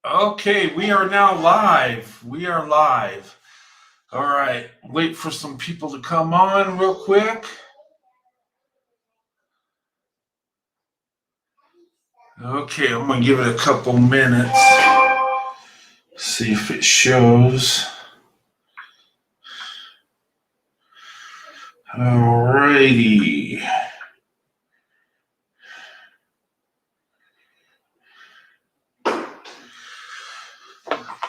Okay, we are now live. We are live. All right, wait for some people to come on real quick. Okay, I'm gonna give it a couple minutes. See if it shows. All righty.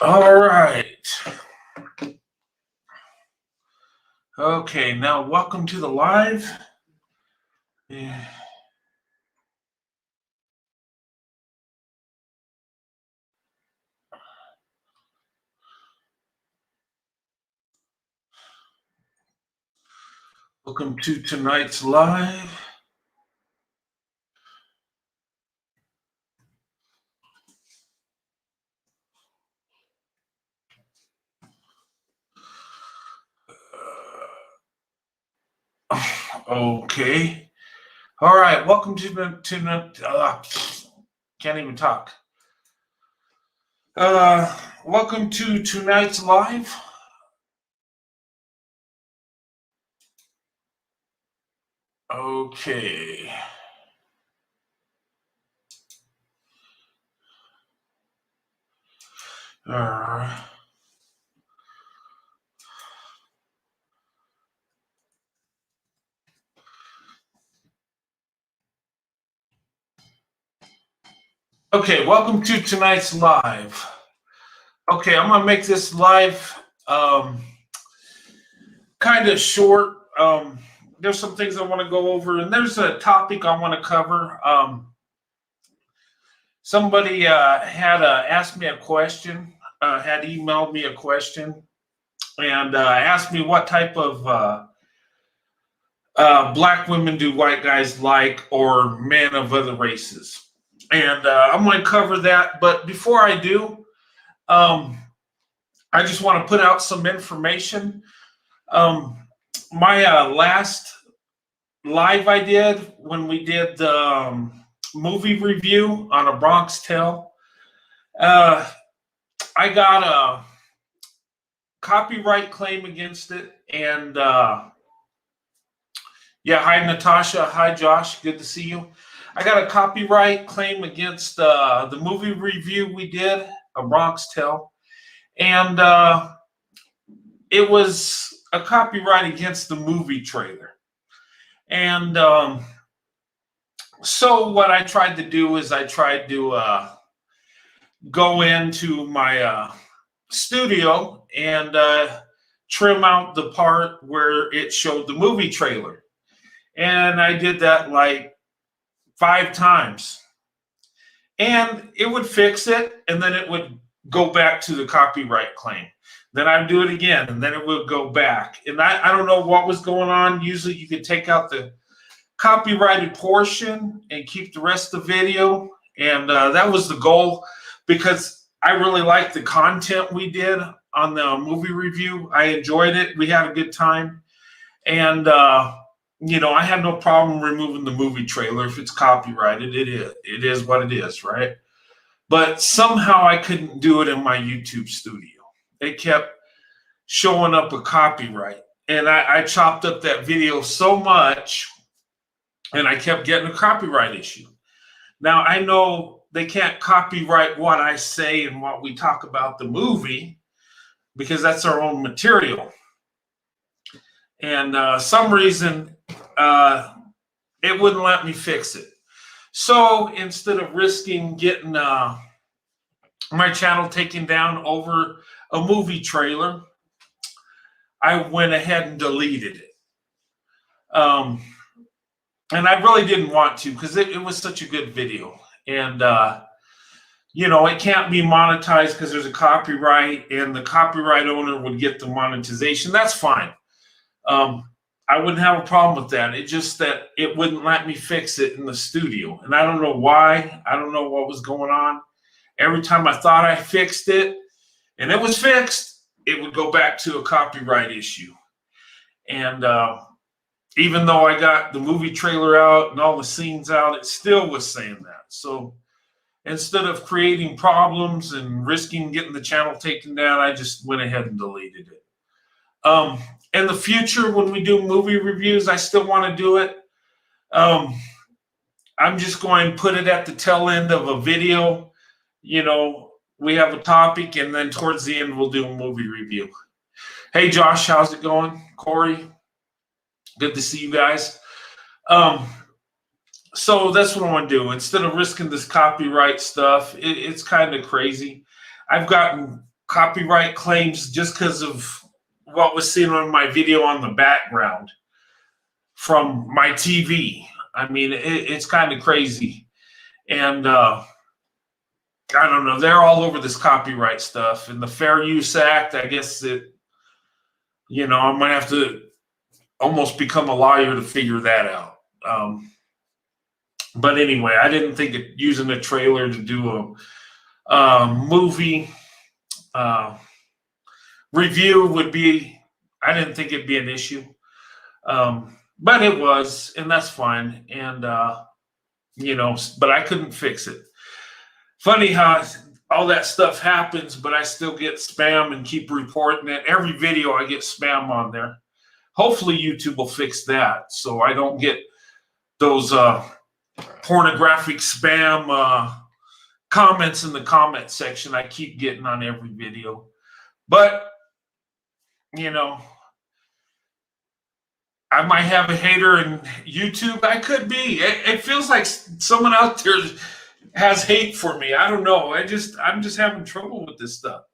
All right. Okay, now welcome to the live. Yeah. Welcome to tonight's live. Okay. All right. Welcome can't even talk. Welcome to tonight's live. Okay. Uh, okay, welcome to tonight's live. Okay, I'm gonna make this live kind of short. There's some things I want to go over, and there's a topic I want to cover. Somebody had asked me a question, had emailed me a question, and asked me what type of black women do white guys like, or men of other races. And I'm going to cover that. But before I do, I just want to put out some information. My last live I did when we did the movie review on A Bronx Tale, I got a copyright claim against it. And yeah, hi Natasha, hi Josh, good to see you. I got a copyright claim against the movie review we did, A Bronx Tale. And it was a copyright against the movie trailer. And so what I tried to do is I tried to go into my studio and trim out the part where it showed the movie trailer. And I did that like 5 times. And it would fix it, and then it would go back to the copyright claim. Then I'd do it again, and then it would go back. And I don't know what was going on. Usually you could take out the copyrighted portion and keep the rest of the video. And that was the goal, because I really liked the content we did on the movie review. I enjoyed it. We had a good time. And, I had no problem removing the movie trailer if it's copyrighted. It is what it is, right? But somehow I couldn't do it in my YouTube studio. It kept showing up a copyright. And I chopped up that video so much, and I kept getting a copyright issue. Now, I know they can't copyright what I say and what we talk about the movie, because that's our own material. And some reason it wouldn't let me fix it. So instead of risking getting my channel taken down over a movie trailer, I went ahead and deleted it. And I really didn't want to, because it was such a good video. And, it can't be monetized because there's a copyright, and the copyright owner would get the monetization. That's fine. I wouldn't have a problem with that. It's just that it wouldn't let me fix it in the studio. And I don't know why. I don't know what was going on. Every time I thought I fixed it and it was fixed, it would go back to a copyright issue. And even though I got the movie trailer out and all the scenes out, it still was saying that. So instead of creating problems and risking getting the channel taken down, I just went ahead and deleted it. In the future, when we do movie reviews, I still want to do it. I'm just going to put it at the tail end of a video. We have a topic, and then towards the end, we'll do a movie review. Hey, Josh, how's it going? Corey, good to see you guys. So that's what I want to do. Instead of risking this copyright stuff, it's kind of crazy. I've gotten copyright claims just because of what was seen on my video on the background from my TV. I mean, it's kind of crazy. And I don't know. They're all over this copyright stuff. And the Fair Use Act, I guess I might have to almost become a lawyer to figure that out. But anyway, I didn't think using a trailer to do a movie review would be, I didn't think it'd be an issue. But it was, and that's fine. And, but I couldn't fix it. Funny how all that stuff happens, but I still get spam and keep reporting it. Every video I get spam on there. Hopefully YouTube will fix that so I don't get those pornographic spam comments in the comment section I keep getting on every video. But, I might have a hater in YouTube. I could be. It feels like someone out there has hate for me. I don't know. I'm just having trouble with this stuff.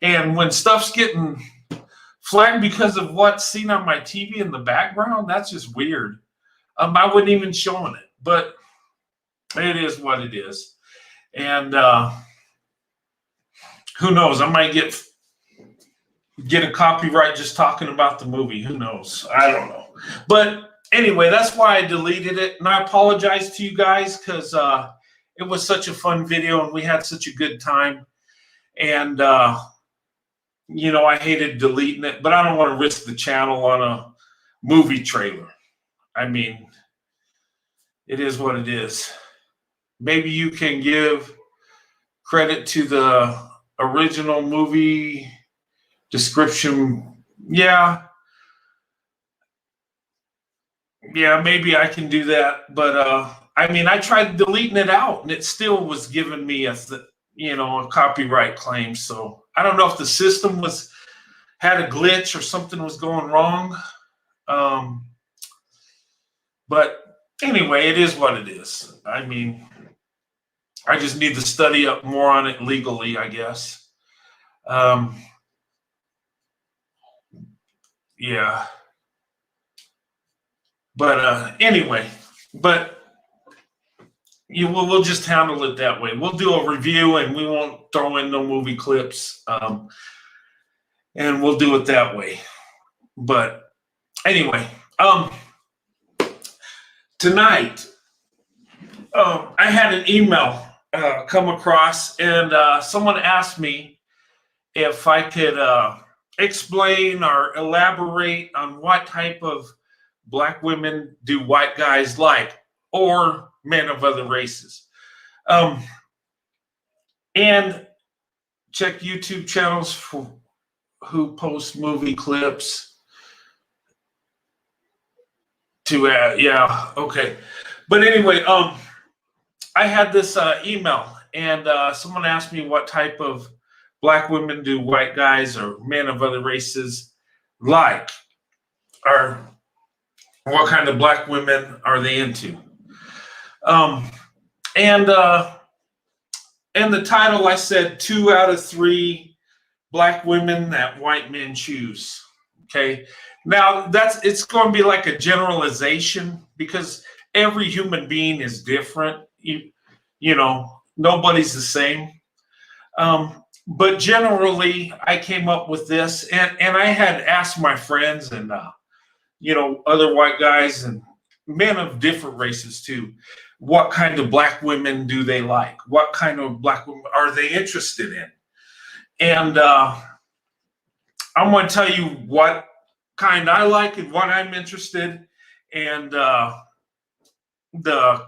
And when stuff's getting flagged because of what's seen on my TV in the background, that's just weird. I wasn't even showing it, but it is what it is. And who knows? I might get a copyright just talking about the movie. Who knows? I don't know. But anyway, that's why I deleted it. And I apologize to you guys because it was such a fun video and we had such a good time. And, I hated deleting it, but I don't want to risk the channel on a movie trailer. I mean, it is what it is. Maybe you can give credit to the original movie description. Yeah, maybe I can do that. But I tried deleting it out, and it still was giving me a copyright claim. So I don't know if the system had a glitch or something was going wrong. But anyway, it is what it is. I mean, I just need to study up more on it legally, I guess. Yeah. But anyway, we'll just handle it that way. We'll do a review and we won't throw in no movie clips. And we'll do it that way. But anyway, tonight, I had an email come across, and someone asked me if I could explain or elaborate on what type of Black women do white guys like, or men of other races. And check YouTube channels for who post movie clips to add. Yeah, okay. But anyway, I had this email, and someone asked me what type of Black women do white guys or men of other races like, or what kind of Black women are they into? And in the title, I said 2 out of 3 Black women that white men choose. Okay. Now it's going to be like a generalization because every human being is different. Nobody's the same. But generally, I came up with this, and I had asked my friends and other white guys and men of different races too, what kind of Black women do they like? What kind of Black women are they interested in? And I'm going to tell you what kind I like and what I'm interested in, and the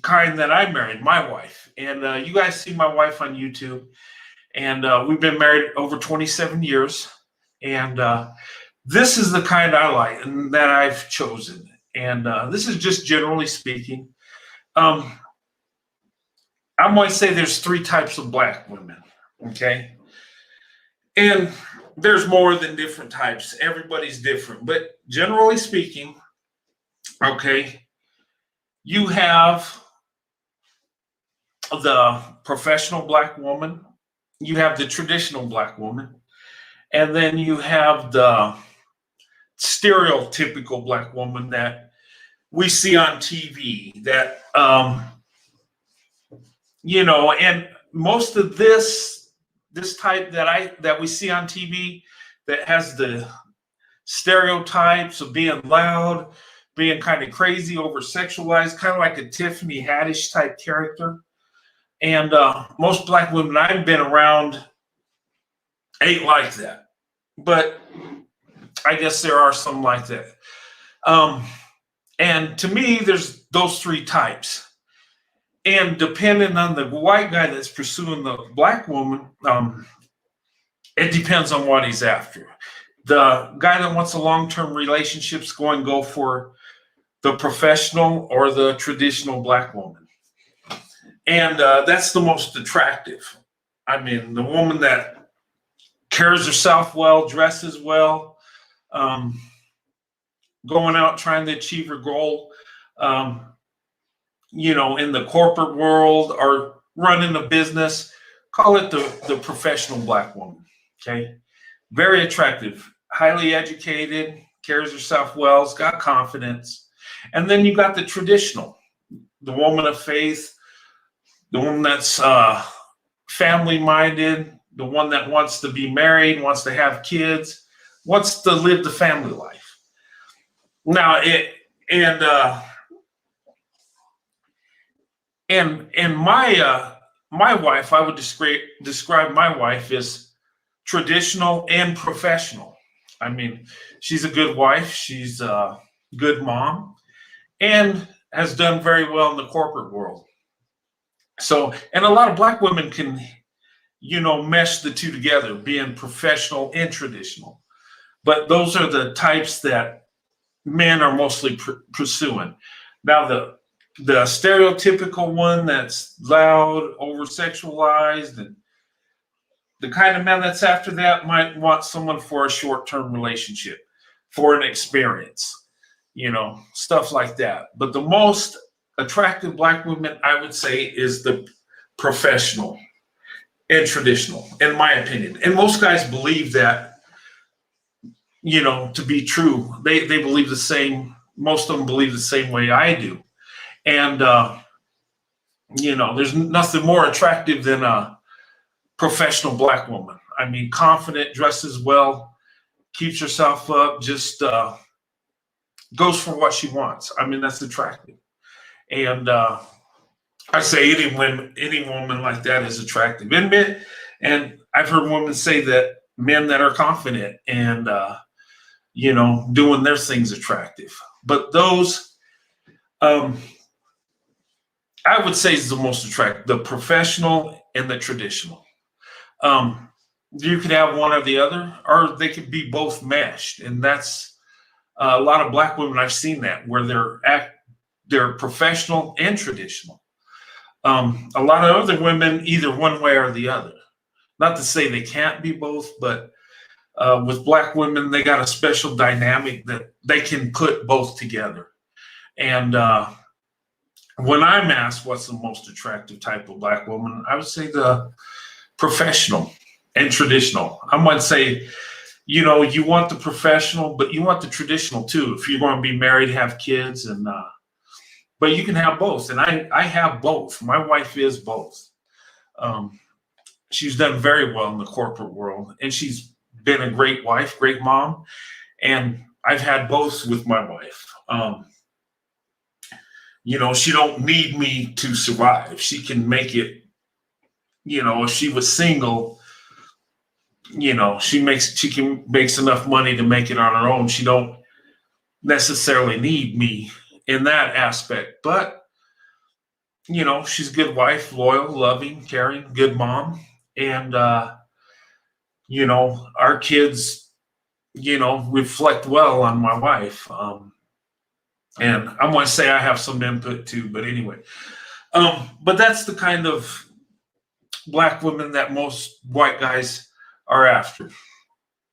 kind that I married, my wife. And you guys see my wife on YouTube. And we've been married over 27 years. And this is the kind I like and that I've chosen. And this is just generally speaking. I'm going to say there's three types of Black women. Okay. And there's more than different types. Everybody's different. But generally speaking, okay, you have the professional Black woman, you have the traditional Black woman, and then you have the stereotypical Black woman that we see on TV that, and most of this type that we see on TV that has the stereotypes of being loud, being kind of crazy, over sexualized, kind of like a Tiffany Haddish type character. And most Black women I've been around ain't like that. But I guess there are some like that. And to me, there's those three types. And depending on the white guy that's pursuing the Black woman, it depends on what he's after. The guy that wants a long-term relationship is going to go for the professional or the traditional Black woman. And that's the most attractive. I mean, the woman that carries herself well, dresses well, going out trying to achieve her goal, in the corporate world or running a business, call it the professional Black woman. Okay. Very attractive, highly educated, carries herself well, has got confidence. And then you got the traditional, the woman of faith, the one that's family minded, the one that wants to be married, wants to have kids, wants to live the family life. Now, my wife, I would describe my wife as traditional and professional. I mean, she's a good wife, she's a good mom, and has done very well in the corporate world. So, and a lot of Black women can, mesh the two together, being professional and traditional. But those are the types that men are mostly pursuing. Now, the stereotypical one that's loud, over sexualized, and the kind of man that's after that might want someone for a short-term relationship, for an experience, stuff like that. But the most attractive Black woman, I would say, is the professional and traditional, in my opinion. And most guys believe that, to be true. They believe the same. Most of them believe the same way I do. And, there's nothing more attractive than a professional Black woman. I mean, confident, dresses well, keeps herself up, just goes for what she wants. I mean, that's attractive. And I say any woman like that is attractive. And I've heard women say that men that are confident and, doing their things attractive. But those, I would say, is the most attractive, the professional and the traditional. You could have one or the other, or they could be both meshed. And that's a lot of Black women, I've seen that, where they're professional and traditional. A lot of other women, either one way or the other. Not to say they can't be both, but with Black women, they got a special dynamic that they can put both together. And when I'm asked what's the most attractive type of Black woman, I would say the professional and traditional. I might say, you want the professional, but you want the traditional too. If you're going to be married, have kids, and but you can have both. And I have both. My wife is both. She's done very well in the corporate world, and she's been a great wife, great mom. And I've had both with my wife. She don't need me to survive. She can make it, if she was single, she makes enough money to make it on her own. She don't necessarily need me in that aspect. But she's a good wife, loyal, loving, caring, good mom. And, our kids, reflect well on my wife. And I want to say I have some input too, but anyway. But that's the kind of Black women that most white guys are after,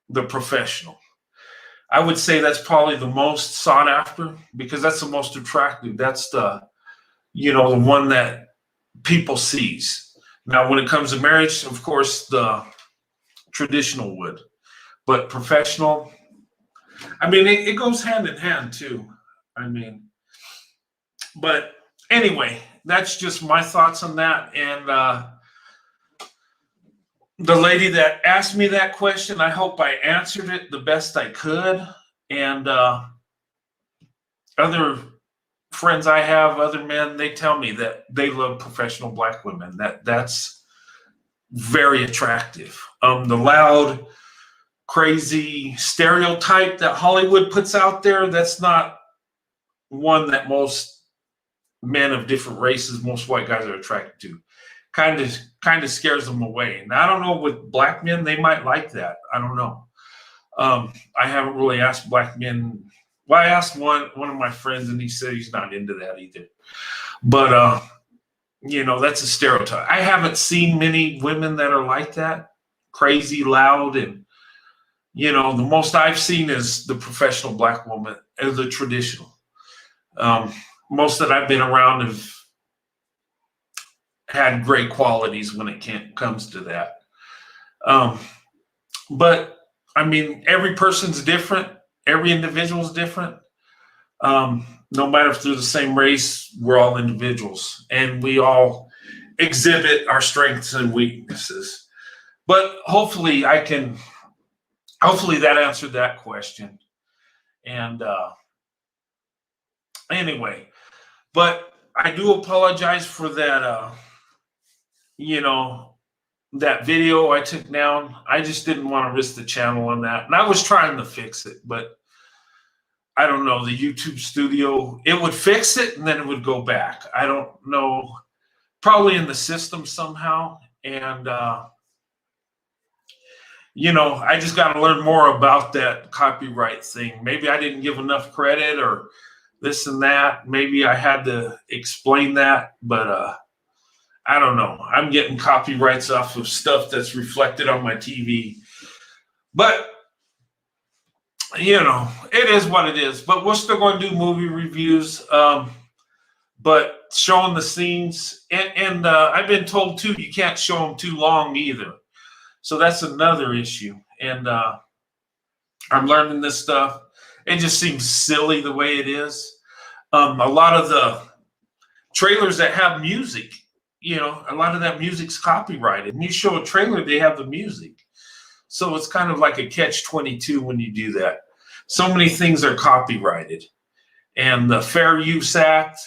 the professional. I would say that's probably the most sought after because that's the most attractive. That's the one that people sees. Now, when it comes to marriage, of course, the traditional would, but professional, I mean, it goes hand in hand too. I mean, but anyway, that's just my thoughts on that. And the lady that asked me that question, I hope I answered it the best I could. And other friends I have, other men, they tell me that they love professional Black women. That's very attractive. The loud, crazy stereotype that Hollywood puts out there, that's not one that most men of different races, most white guys are attracted to. Kind of scares them away. And I don't know, with Black men, they might like that. I don't know. I haven't really asked Black men. Well, I asked one of my friends, and he said he's not into that either. But that's a stereotype. I haven't seen many women that are like that, crazy, loud, and the most I've seen is the professional Black woman, and the traditional. Most that I've been around have had great qualities when it comes to that. But I mean, every person's different. Every individual is different. No matter if they're the same race, we're all individuals, and we all exhibit our strengths and weaknesses. But hopefully that answered that question. And anyway, but I do apologize for that, that video I took down. I just didn't want to risk the channel on that. And I was trying to fix it, but I don't know, the YouTube studio, it would fix it and then it would go back. I don't know, probably in the system somehow. And, I just got to learn more about that copyright thing. Maybe I didn't give enough credit or this and that. Maybe I had to explain that, but I don't know. I'm getting copyrights off of stuff that's reflected on my TV. But, it is what it is. But we're still going to do movie reviews. But showing the scenes. And I've been told, too, you can't show them too long either. So that's another issue. And I'm learning this stuff. It just seems silly the way it is. A lot of the trailers that have music, a lot of that music's copyrighted. And you show a trailer, they have the music. So it's kind of like a catch-22 when you do that. So many things are copyrighted. And the Fair Use Act,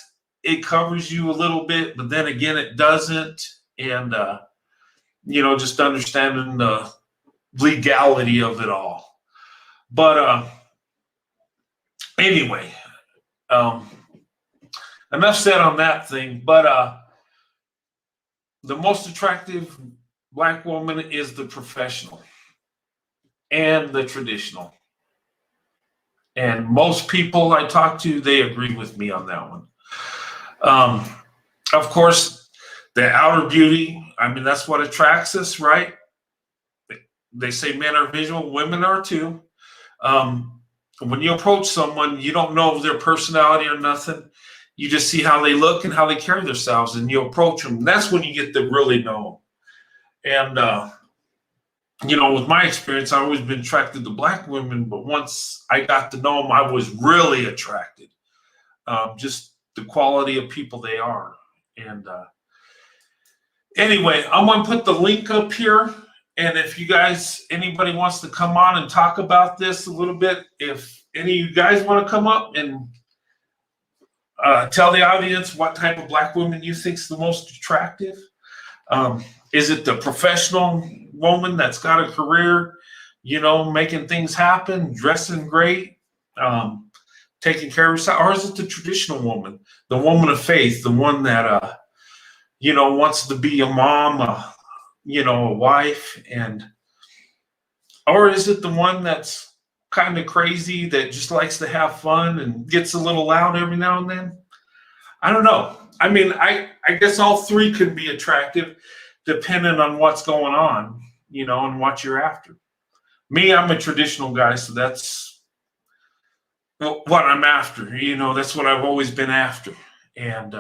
it covers you a little bit, but then again, it doesn't. And, just understanding the legality of it all. But anyway, enough said on that thing. But the most attractive Black woman is the professional and the traditional. And most people I talk to, they agree with me on that one. Of course, the outer beauty, I mean, that's what attracts us, right? They say men are visual, women are too. When you approach someone, you don't know their personality or nothing. You just see how they look and how they carry themselves, and you approach them. That's when you get to really know them. And, with my experience, I've always been attracted to Black women, but once I got to know them, I was really attracted. Just the quality of people they are. And anyway, I'm going to put the link up here. And if anybody wants to come on and talk about this a little bit, if any of you guys want to come up and tell the audience what type of Black woman you think is the most attractive. Is it the professional woman that's got a career, making things happen, dressing great, taking care of herself? Or is it the traditional woman, the woman of faith, the one that wants to be a mom, a wife, or is it the one that's kind of crazy that just likes to have fun and gets a little loud every now and then? I don't know. I mean, I guess all three can be attractive depending on what's going on, and what you're after. Me, I'm a traditional guy, so that's what I'm after. That's what I've always been after. And,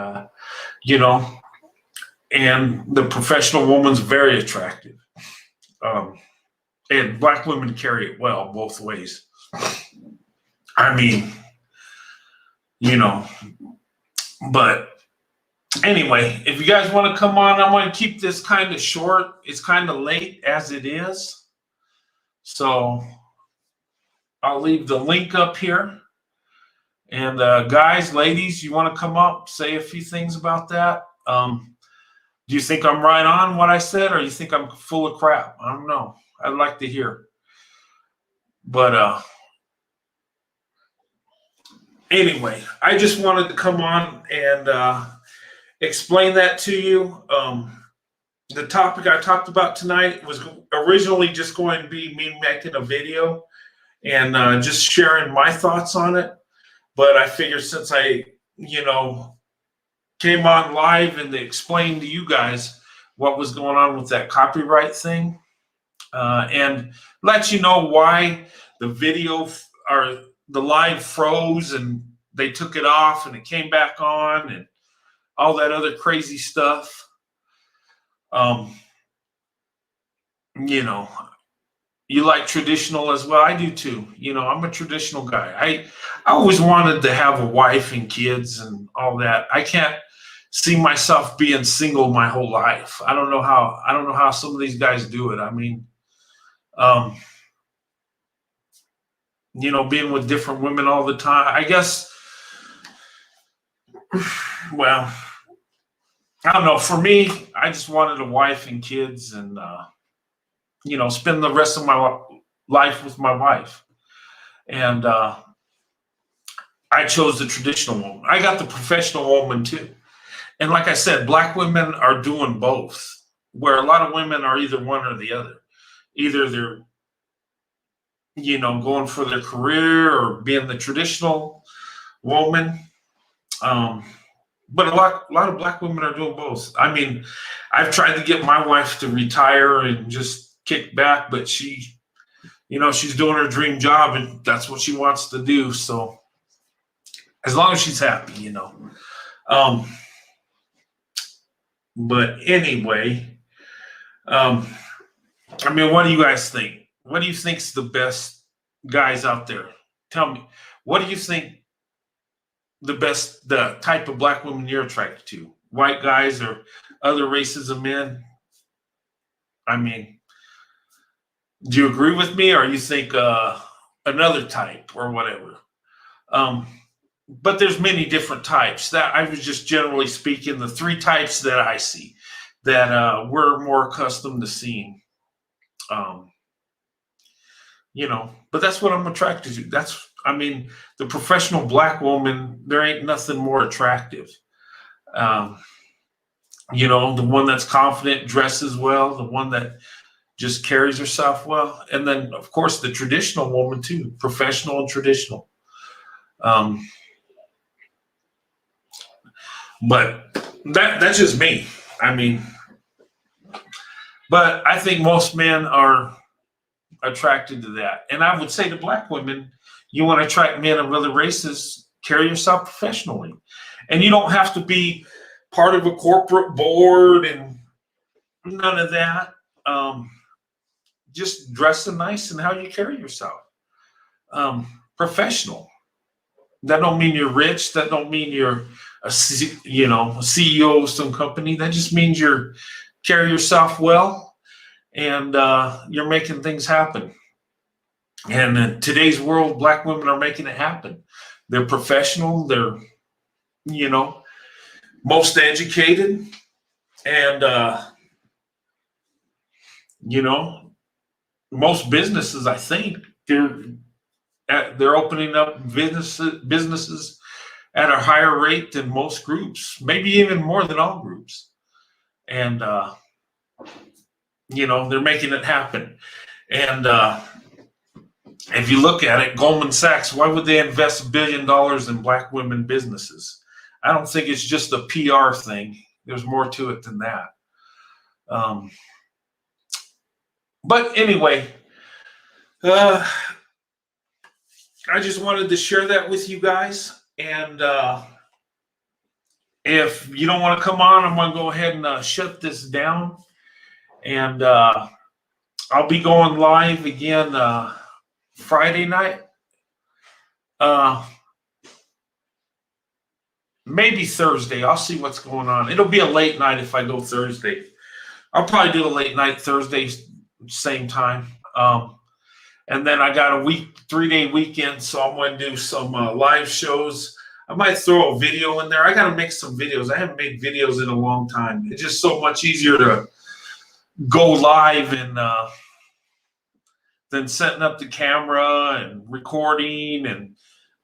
you know, and the professional woman's very attractive. And Black women carry it well both ways. I mean, but anyway, if you guys want to come on, I'm going to keep this kind of short. It's kind of late as it is. So I'll leave the link up here. And guys, ladies, you want to come up, say a few things about that? Do you think I'm right on what I said, or you think I'm full of crap? I don't know. I'd like to hear. But anyway, I just wanted to come on and explain that to you. The topic I talked about tonight was originally just going to be me making a video and just sharing my thoughts on it. But I figured since I, came on live and they explained to you guys what was going on with that copyright thing, and let you know why the video or the live froze and they took it off and it came back on and all that other crazy stuff. You like traditional as well. I do too. I'm a traditional guy. I always wanted to have a wife and kids and all that. I can't see myself being single my whole life. I don't know how some of these guys do it. I mean, being with different women all the time. I guess, well, I don't know. For me, I just wanted a wife and kids and, spend the rest of my life with my wife. And I chose the traditional woman. I got the professional woman too. And like I said, Black women are doing both, where a lot of women are either one or the other. Either they're, going for their career or being the traditional woman. But a lot of Black women are doing both. I mean, I've tried to get my wife to retire and just kick back, but she's doing her dream job and that's what she wants to do. So as long as she's happy, but anyway, I mean, what do you guys think? What do you think's the best guys out there? Tell me, what do you think the type of Black woman you're attracted to? White guys or other races of men? I mean, do you agree with me, or you think another type or whatever? But there's many different types. That I was just generally speaking the three types that I see that we're more accustomed to seeing. But that's what I'm attracted to. The professional Black woman, there ain't nothing more attractive. The one that's confident, dresses well, the one that just carries herself well. And then, of course, the traditional woman too, professional and traditional. But that's just me. I mean, but I think most men are attracted to that. And I would say to Black women, you want to attract men of other races, carry yourself professionally. And you don't have to be part of a corporate board and none of that. Just dressing nice and how you carry yourself. Professional. That don't mean you're rich. That don't mean you're a CEO of some company. That just means you're carry yourself well and you're making things happen. And in today's world, Black women are making it happen. They're professional. They're, most educated. And, most businesses, I think, they're opening up businesses at a higher rate than most groups, maybe even more than all groups. And, they're making it happen. And if you look at it, Goldman Sachs, why would they invest $1 billion in Black women businesses? I don't think it's just a PR thing. There's more to it than that. But anyway, I just wanted to share that with you guys. And if you don't want to come on, I'm going to go ahead and shut this down. And I'll be going live again Friday night. Maybe Thursday. I'll see what's going on. It'll be a late night if I go Thursday. I'll probably do a late night Thursday, same time. And then I got a 3-day weekend, so I'm going to do some live shows. I might throw a video in there. I got to make some videos. I haven't made videos in a long time. It's just so much easier to go live and than setting up the camera and recording and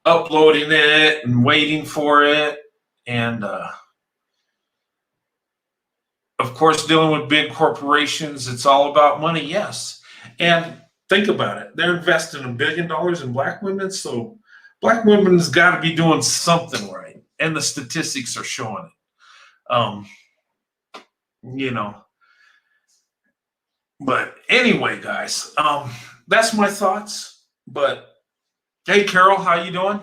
uploading it and waiting for it. And of course, dealing with big corporations, it's all about money, yes. And think about it. They're investing $1 billion in Black women. So Black women's got to be doing something right. And the statistics are showing it. But anyway, guys, that's my thoughts. But hey, Carol, how you doing?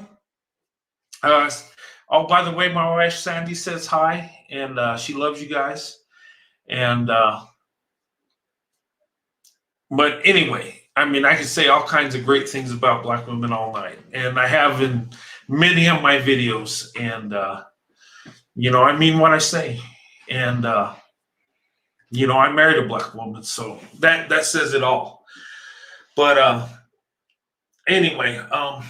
Oh, by the way, my wife Sandy says hi, and she loves you guys. And but anyway, I mean, I can say all kinds of great things about Black women all night, and I have in many of my videos. And I mean what I say. And I married a Black woman, so that says it all. But anyway, I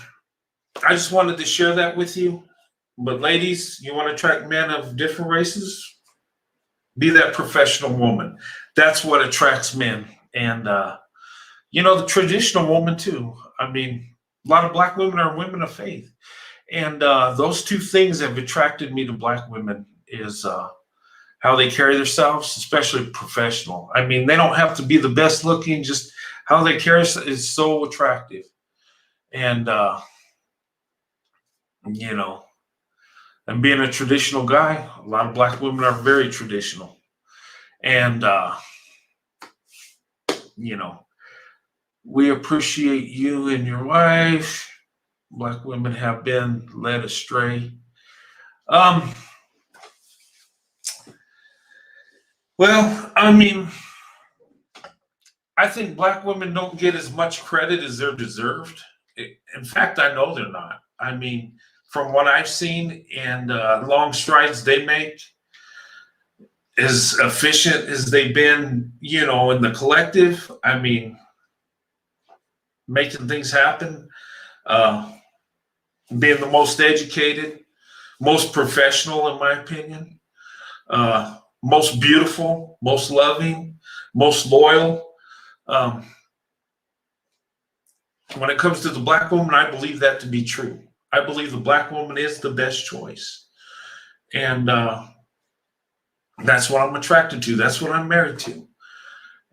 just wanted to share that with you. But ladies, you want to attract men of different races? Be that professional woman. That's what attracts men. And, the traditional woman too. I mean, a lot of Black women are women of faith. And those two things have attracted me to Black women is how they carry themselves, especially professional. I mean, they don't have to be the best looking, just how they carry is so attractive. And, and being a traditional guy, a lot of Black women are very traditional. And, we appreciate you and your wife. Black women have been led astray. Well, I mean, I think Black women don't get as much credit as they're deserved. In fact, I know they're not. I mean, from what I've seen and long strides they make, as efficient as they've been, in the collective, I mean, making things happen, being the most educated, most professional, in my opinion, most beautiful, most loving, most loyal. When it comes to the Black woman, I believe that to be true. I believe the Black woman is the best choice. And that's what I'm attracted to. That's what I'm married to.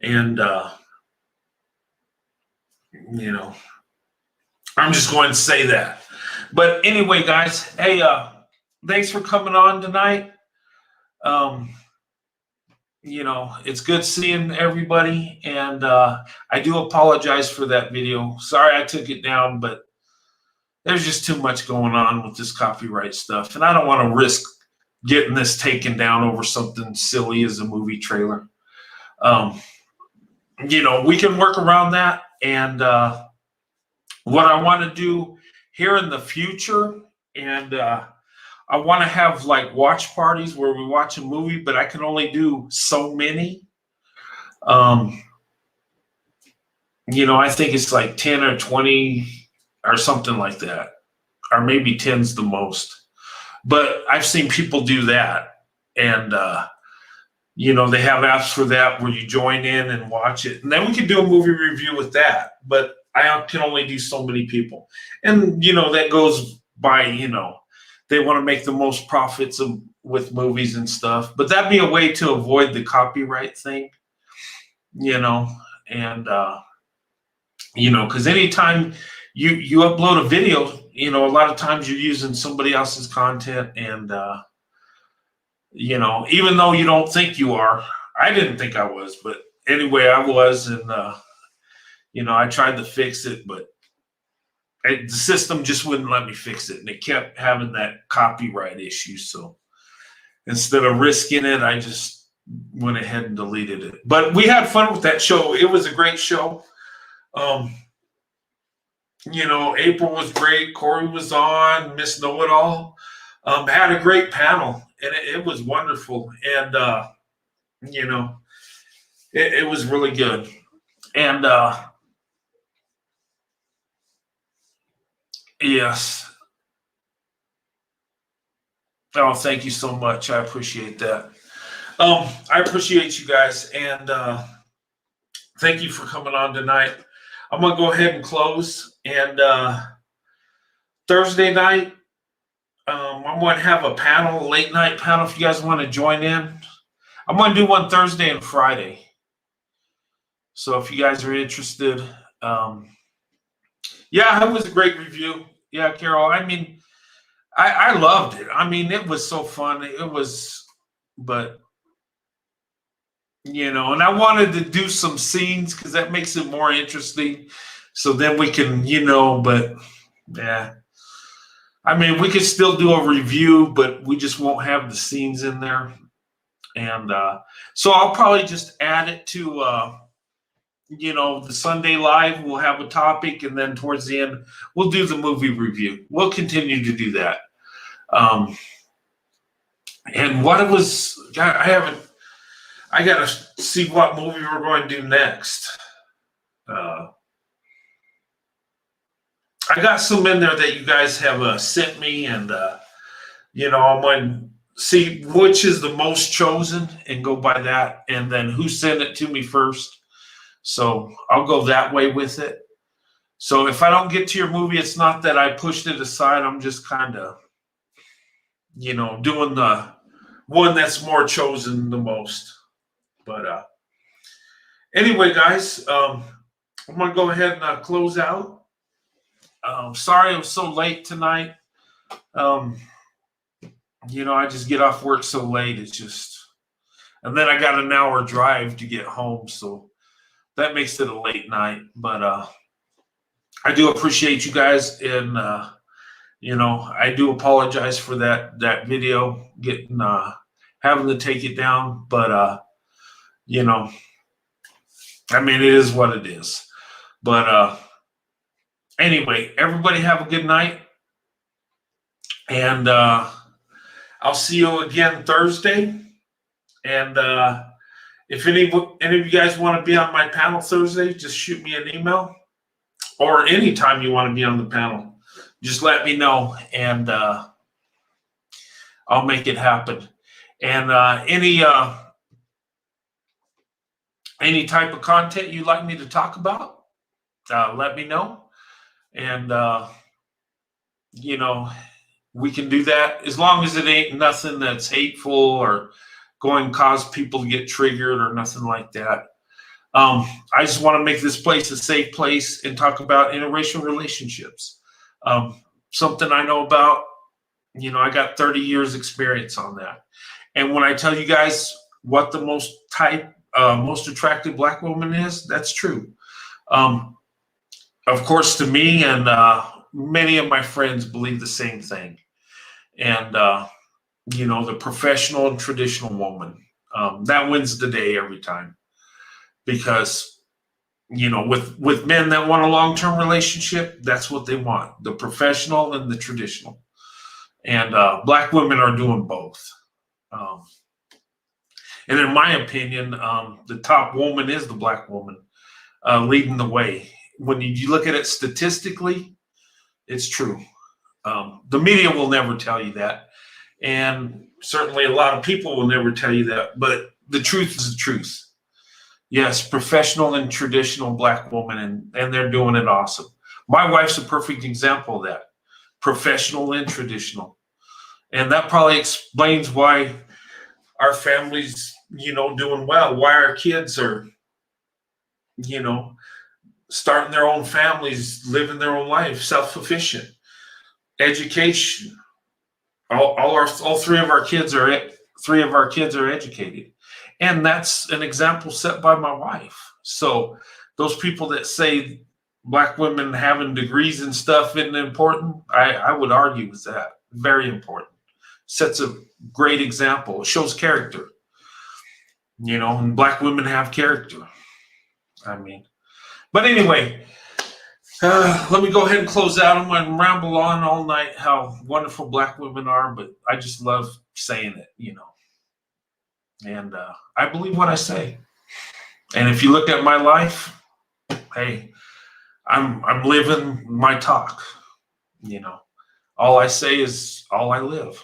And, I'm just going to say that. But anyway, guys, hey, thanks for coming on tonight. It's good seeing everybody. And I do apologize for that video. Sorry I took it down, but there's just too much going on with this copyright stuff. And I don't want to risk getting this taken down over something silly as a movie trailer. We can work around that. And what I want to do here in the future, and I want to have like watch parties where we watch a movie, but I can only do so many. I think it's like 10 or 20 or something like that, or maybe 10's the most. But I've seen people do that, and they have apps for that where you join in and watch it, and then we can do a movie review with that. But I can only do so many people, and that goes by. They want to make the most profits of with movies and stuff. But that'd be a way to avoid the copyright thing, and because anytime you upload a video, a lot of times you're using somebody else's content, and even though you don't think you are, I didn't think I was, but anyway, I was, and I tried to fix it, but the system just wouldn't let me fix it, and it kept having that copyright issue. So instead of risking it, I just went ahead and deleted it. But we had fun with that show. It was a great show. April was great. Corey was on. Miss Know-It-All had a great panel, and it was wonderful. And it was really good. And yes. Oh, thank you so much. I appreciate that. I appreciate you guys, and thank you for coming on tonight. I'm going to go ahead and close. And Thursday night, I'm going to have a panel, a late night panel, if you guys want to join in. I'm going to do one Thursday and Friday. So if you guys are interested, yeah, it was a great review. Yeah, Carol, I mean, I loved it. I mean, it was so fun. It was, but, and I wanted to do some scenes because that makes it more interesting. So then we can, but yeah. I mean, we could still do a review, but we just won't have the scenes in there. And so I'll probably just add it to, the Sunday Live. We'll have a topic, and then towards the end, we'll do the movie review. We'll continue to do that. And what it was, I got to see what movie we're going to do next. I got some in there that you guys have sent me, and I'm going to see which is the most chosen and go by that, and then who sent it to me first. So I'll go that way with it. So if I don't get to your movie, it's not that I pushed it aside. I'm just kind of, doing the one that's more chosen the most. But anyway, guys, I'm going to go ahead and close out. Sorry I was so late tonight. I just get off work so late. It's just, and then I got an hour drive to get home. So that makes it a late night. But I do appreciate you guys. And, I do apologize for that video getting, having to take it down. But, I mean, it is what it is. But, anyway, everybody have a good night. And I'll see you again Thursday. And if any of you guys want to be on my panel Thursday, just shoot me an email. Or anytime you want to be on the panel, just let me know, and I'll make it happen. And any type of content you'd like me to talk about, let me know. And, we can do that as long as it ain't nothing that's hateful or going to cause people to get triggered or nothing like that. I just want to make this place a safe place and talk about interracial relationships. Something I know about, I got 30 years experience on that. And when I tell you guys what the most attractive Black woman is, that's true. Of course, to me, and many of my friends believe the same thing. And, the professional and traditional woman, that wins the day every time. Because, with men that want a long-term relationship, that's what they want, the professional and the traditional. And Black women are doing both. And in my opinion, the top woman is the Black woman leading the way. When you look at it statistically, it's true. The media will never tell you that. And certainly a lot of people will never tell you that. But the truth is the truth. Yes, professional and traditional Black woman, and they're doing it awesome. My wife's a perfect example of that. Professional and traditional. And that probably explains why our families, doing well, why our kids are, you know, starting their own families, living their own life, self-sufficient, education. All three of our kids are educated, and that's an example set by my wife. So those people that say Black women having degrees and stuff isn't important, I would argue with that. Very important. Sets a great example. It shows character. And Black women have character. I mean, but anyway, let me go ahead and close out. I'm going to ramble on all night how wonderful Black women are, but I just love saying it, and I believe what I say. And if you look at my life, hey, I'm living my talk. All I say is all I live.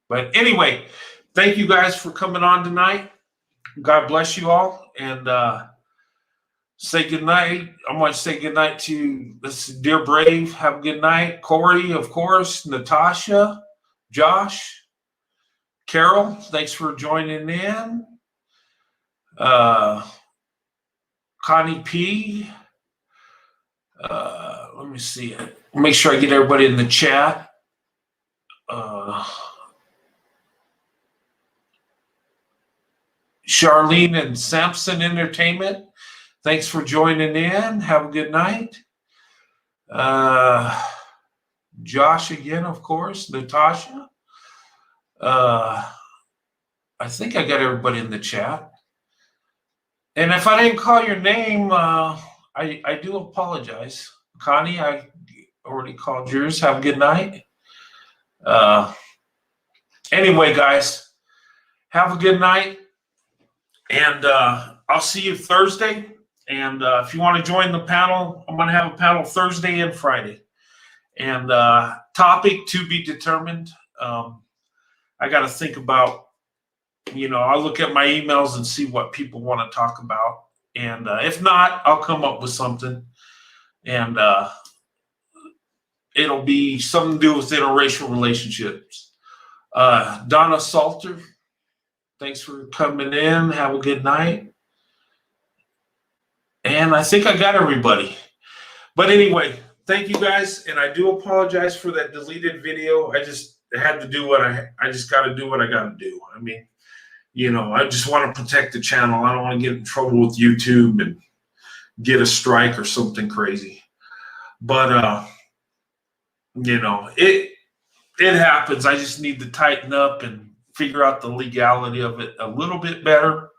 But anyway, thank you guys for coming on tonight. God bless you all, and say good night. I'm going to say good night to Dear Brave. Have a good night. Corey, of course, Natasha, Josh, Carol, thanks for joining in. Connie P. Let me see. Make sure I get everybody in the chat. Charlene and Sampson Entertainment, thanks for joining in. Have a good night. Josh again, of course. Natasha. I think I got everybody in the chat. And if I didn't call your name, I do apologize. Connie, I already called yours. Have a good night. Anyway, guys, have a good night. And I'll see you Thursday. And if you want to join the panel, I'm going to have a panel Thursday and Friday. And topic to be determined. I got to think about, I'll look at my emails and see what people want to talk about. And if not, I'll come up with something. And it'll be something to do with interracial relationships. Donna Salter, thanks for coming in. Have a good night. And I think I got everybody. But anyway, thank you guys. And I do apologize for that deleted video. I just had to do I just got to do what I got to do. I mean, I just want to protect the channel. I don't want to get in trouble with YouTube and get a strike or something crazy. But, it happens. I just need to tighten up and figure out the legality of it a little bit better.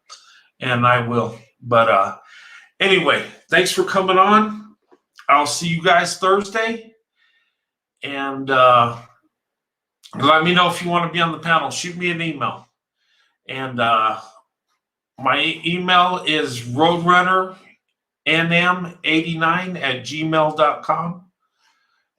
And I will. But anyway, thanks for coming on. I'll see you guys Thursday. And let me know if you want to be on the panel. Shoot me an email. And my email is roadrunnernm89@gmail.com.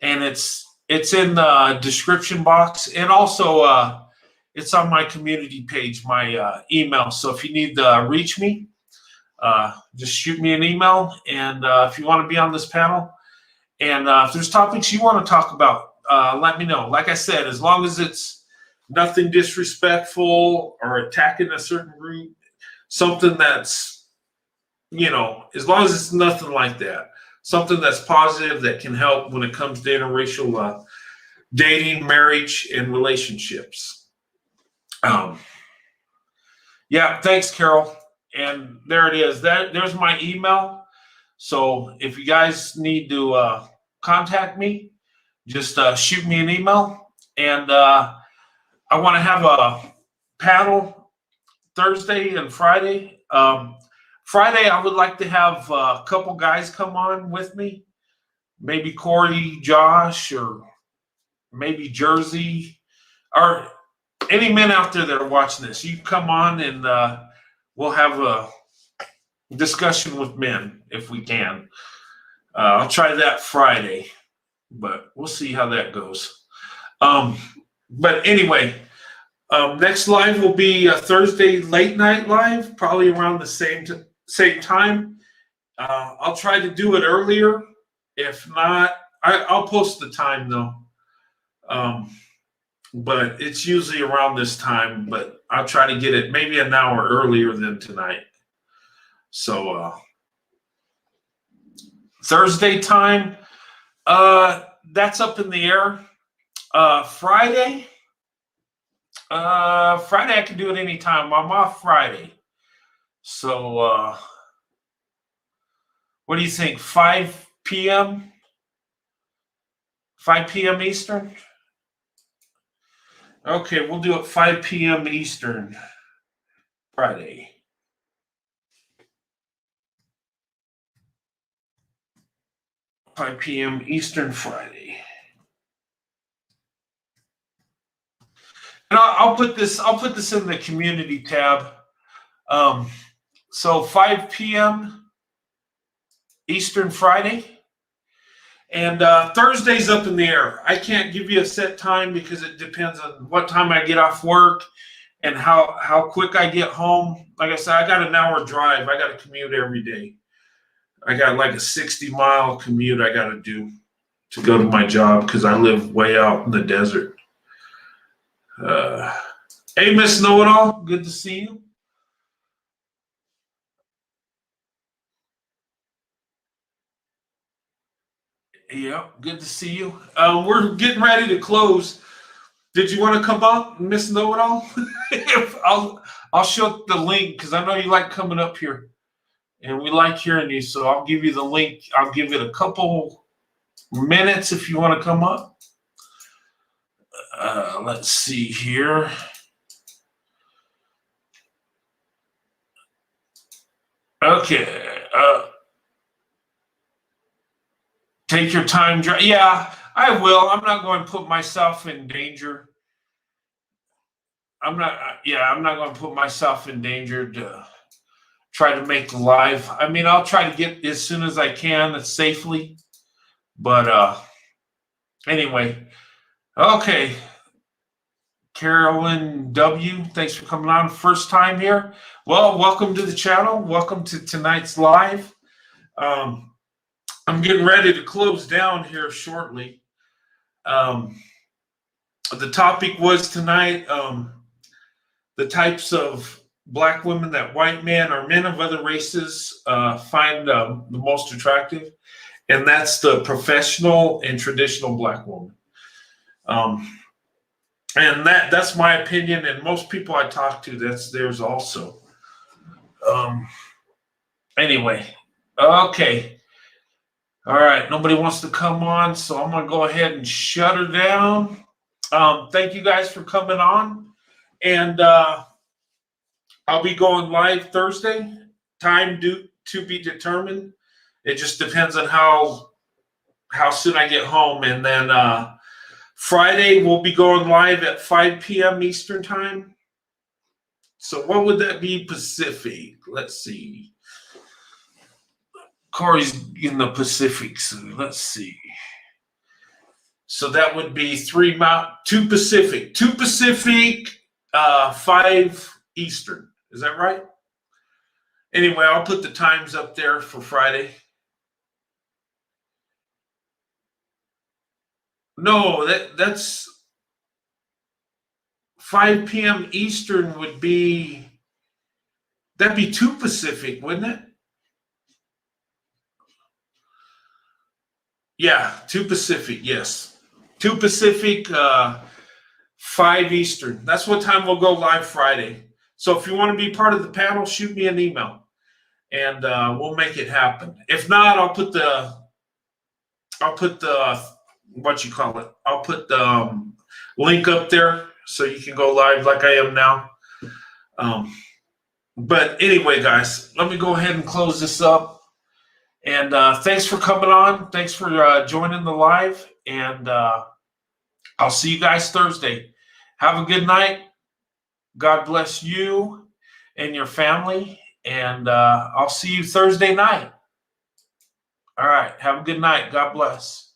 And it's in the description box. And also it's on my community page, my email. So if you need to reach me, just shoot me an email. And if you want to be on this panel, and if there's topics you want to talk about, let me know. Like I said, as long as it's nothing disrespectful or attacking a certain group, something that's, as long as it's nothing like that, something that's positive that can help when it comes to interracial dating, marriage, and relationships. Yeah, thanks, Carol. And there it is. There's my email. So if you guys need to contact me, just shoot me an email. And I want to have a panel Thursday and Friday. Friday, I would like to have a couple guys come on with me. Maybe Corey, Josh, or maybe Jersey, or any men out there that are watching this. You come on and we'll have a discussion with men if we can. I'll try that Friday, but we'll see how that goes. But anyway, next live will be a Thursday late night live, probably around the same time. I'll try to do it earlier. If not, I'll post the time though. but it's usually around this time. But I'll try to get it maybe an hour earlier than tonight. So Thursday time, that's up in the air. Friday I can do it anytime. I'm off Friday. So what do you think? 5 p.m. 5 p.m. Eastern? Okay, we'll do it 5 p.m. Eastern Friday. $5 p.m. Eastern Friday. And I'll put this in the community tab. So 5 p.m. Eastern Friday. And Thursday's up in the air. I can't give you a set time because it depends on what time I get off work and how quick I get home. Like I said, I got an hour drive. I got to commute every day. I got like a 60-mile commute I got to do to go to my job because I live way out in the desert. Hey, Miss Know-It-All, good to see you. Yeah, good to see you. We're getting ready to close. Did you want to come up, Miss Know-It-All? I'll show the link because I know you like coming up here, and we like hearing you. So I'll give you the link. I'll give it a couple minutes if you want to come up. Let's see here. Okay. Take your time. Yeah, I will. I'm not going to put myself in danger. I'm not going to put myself in danger to try to make the live. I mean, I'll try to get as soon as I can safely. But anyway, okay. Carolyn W., thanks for coming on. First time here. Well, welcome to the channel. Welcome to tonight's live. I'm getting ready to close down here shortly. The topic was tonight the types of Black women that white men or men of other races find the most attractive, and that's the professional and traditional Black woman. And that's my opinion, and most people I talk to, that's theirs also. Anyway, okay. All right, nobody wants to come on, so I'm going to go ahead and shut her down. Thank you guys for coming on, and I'll be going live Thursday. Time to be determined. It just depends on how soon I get home, and then Friday we'll be going live at 5 p.m. Eastern time. So what would that be Pacific? Let's see. Corey's in the Pacific, so let's see. So that would be 2 Pacific, 5 Eastern. Is that right? Anyway, I'll put the times up there for Friday. No, that's 5 p.m. Eastern would be, that'd be 2 Pacific, wouldn't it? Yeah, 2 Pacific, yes. 2 Pacific, 5 Eastern. That's what time we'll go live Friday. So if you want to be part of the panel, shoot me an email, and we'll make it happen. If not, I'll put the what you call it. I'll put the link up there so you can go live like I am now. But anyway, guys, let me go ahead and close this up. And thanks for coming on. Thanks for joining the live. And I'll see you guys Thursday. Have a good night. God bless you and your family. And I'll see you Thursday night. All right. Have a good night. God bless.